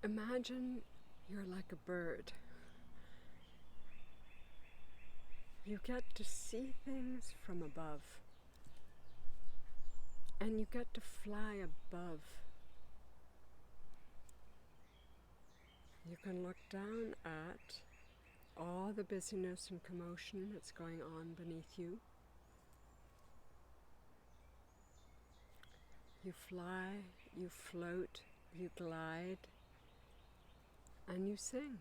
Imagine you're like a bird. You get to see things from above, and you get to fly above. You can look down at all the busyness and commotion that's going on beneath you. You fly, you float, you glide, and you sing.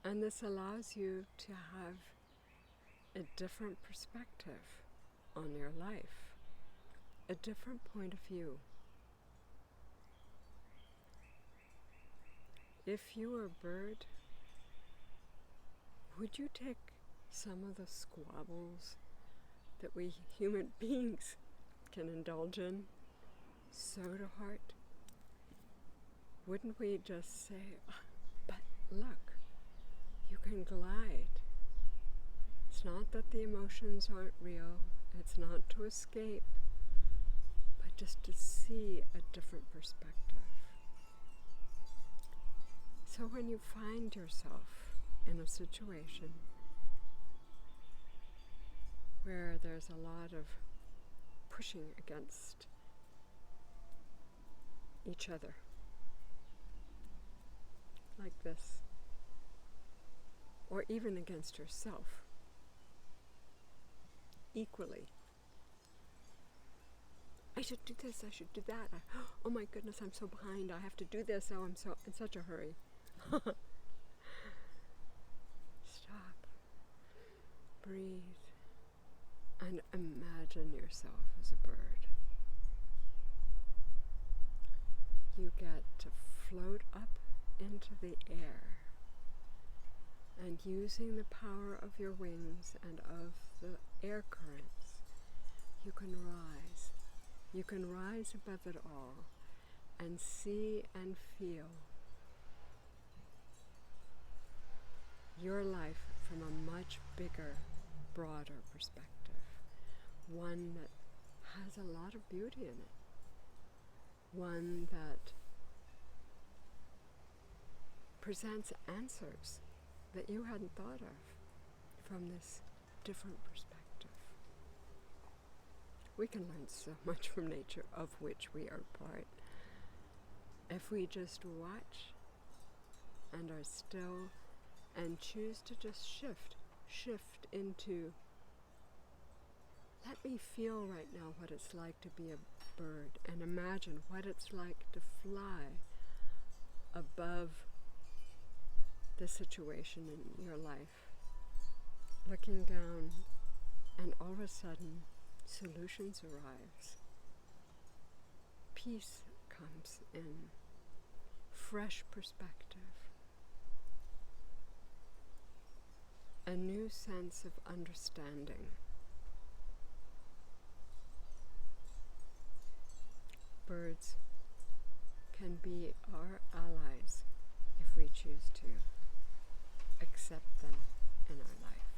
And this allows you to have a different perspective on your life, a different point of view. If you were a bird, would you take some of the squabbles that we human beings can indulge in so to heart? Wouldn't we just say, but look, you can glide. It's not that the emotions aren't real, it's not to escape, but just to see a different perspective. So when you find yourself in a situation where there's a lot of pushing against each other, like this, or even against yourself, equally. I should do this, I should do that. Oh my goodness, I'm so behind, I have to do this, oh, I'm in such a hurry. Stop, breathe, and imagine yourself as a bird. You get to float up into the air, and using the power of your wings and of the air currents, you can rise. You can rise above it all and see and feel your life from a much bigger, broader perspective. One that has a lot of beauty in it. One that presents answers that you hadn't thought of from this different perspective. We can learn so much from nature, of which we are part, if we just watch and are still and choose to just shift into, let me feel right now what it's like to be a bird, and imagine what it's like to fly above the situation in your life, looking down, and all of a sudden solutions arrives. Peace comes in, fresh perspective, a new sense of understanding. Birds can be our allies if we choose to accept them in our life.